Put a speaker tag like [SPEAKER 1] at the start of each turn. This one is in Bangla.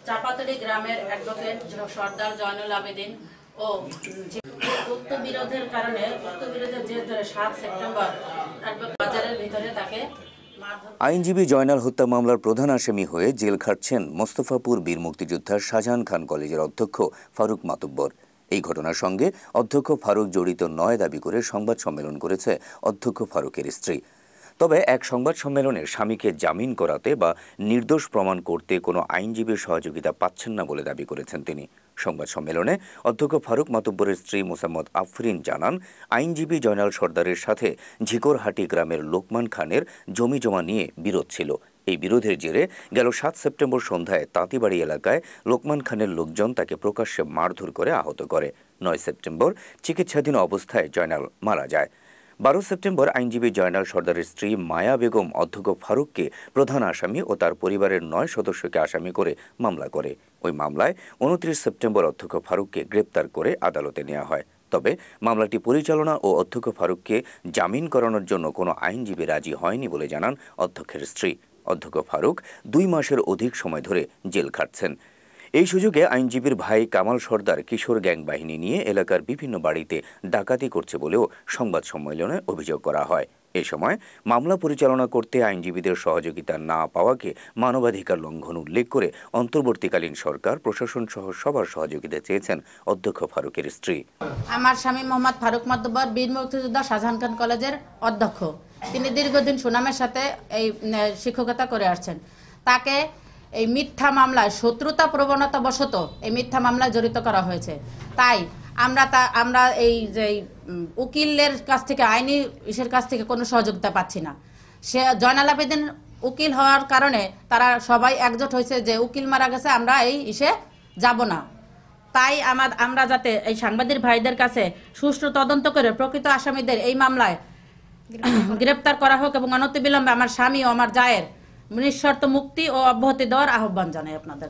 [SPEAKER 1] চাপাতলি গ্রামের অ্যাডভোকেট সর্দার জয়নুল আবেদিন ও উক্ত বিরোধের কারণে জের ধরে 7 সেপ্টেম্বর বাজারের ভিতরে তাকে
[SPEAKER 2] আইনজীবী জয়নাল হত্যা মামলার প্রধান আসামি হয়ে জেল খাটছেন মোস্তফাপুর বীর মুক্তিযোদ্ধা শাহজাহান খান কলেজের অধ্যক্ষ ফারুক মাতব্বর। এই ঘটনার সঙ্গে অধ্যক্ষ ফারুক জড়িত নয় দাবি করে সংবাদ সম্মেলন করেছে অধ্যক্ষ ফারুকের স্ত্রী। তবে এক সংবাদ সম্মেলনে স্বামীকে জামিন করাতে বা নির্দোষ প্রমাণ করতে কোনো আইনজীবীর সহযোগিতা পাচ্ছেন না বলে দাবি করেছেন তিনি। সংবাদ সম্মেলনে অধ্যক্ষ ফারুক মাতব্বরের স্ত্রী মোসাম্মদ আফরিন জানান, আইনজীবী জয়নাল সর্দারের সাথে ঝিকরহাটি গ্রামের লোকমান খানের জমি জমা নিয়ে বিরোধ ছিল। এই বিরোধের জেরে গেল 7 সেপ্টেম্বর সন্ধ্যায় তাঁতিবাড়ি এলাকায় লোকমান খানের লোকজন তাকে প্রকাশ্যে মারধর করে আহত করে। 9 সেপ্টেম্বর চিকিৎসাধীন অবস্থায় জয়নাল মারা যায়। 12 সেপ্টেম্বর আইনজীবী জয়নাল সর্দারের স্ত্রী মায়া বেগম অধ্যক্ষ ফারুককে প্রধান আসামি ও তার পরিবারের 9 সদস্যকে আসামি করে মামলা করে। ওই মামলায় 29 সেপ্টেম্বর অধ্যক্ষ ফারুককে গ্রেপ্তার করে আদালতে নেওয়া হয়। তবে মামলাটি পরিচালনা ও অধ্যক্ষ ফারুককে জামিন করানোর জন্য কোনো আইনজীবী রাজি হয়নি বলে জানান অধ্যক্ষের স্ত্রী। অধ্যক্ষ ফারুক 2 মাসের অধিক সময় ধরে জেল খাটছেন। এই সুযোগে আইনজীবীর ভাই কামাল সর্দার কিশোর গ্যাং বাহিনী নিয়ে এলাকার বিভিন্ন বাড়িতে ডাকাতি করছে বলেও সংবাদ সম্মেলনে অভিযোগ করা হয়। এ সময় মামলা পরিচালনা করতে আইনজীবীদের সহযোগিতা না পাওয়াকে মানবাধিকার লঙ্ঘন উল্লেখ করে অন্তর্বর্তীকালীন সরকার, প্রশাসন সহ সবার সহযোগিতা চেয়েছেন অধ্যক্ষ ফারুকের স্ত্রী।
[SPEAKER 1] আমার স্বামী মোহাম্মদ ফারুক মাতব্বর বীর মুক্তিযোদ্ধা শাহজাহান খান কলেজের অধ্যক্ষ। তিনি দীর্ঘদিন সুনামের সাথে এই শিক্ষকতা করে আসছেন। তাকে এই মিথ্যা মামলায় শত্রুতা প্রবণতা বশত এই মিথ্যা মামলায় জড়িত করা হয়েছে। তাই আমরা এই যে উকিলের কাছ থেকে, আইনি ইসের কাছ থেকে কোনো সহযোগিতা পাচ্ছি না। সে জয়নাল আবেদিন উকিল হওয়ার কারণে তারা সবাই একজোট হয়েছে যে উকিল মারা গেছে, আমরা এই ইসে যাব না। তাই আমরা যাতে এই সাংবাদিক ভাইদের কাছে সুষ্ঠু তদন্ত করে প্রকৃত আসামিদের এই মামলায় গ্রেপ্তার করা হোক এবং অনতিবিলম্বে আমার স্বামী ও আমার জায়ের নিঃশর্ত মুক্তি ও অব্যাহতি দেওয়ার আহ্বান জানাই আপনাদের।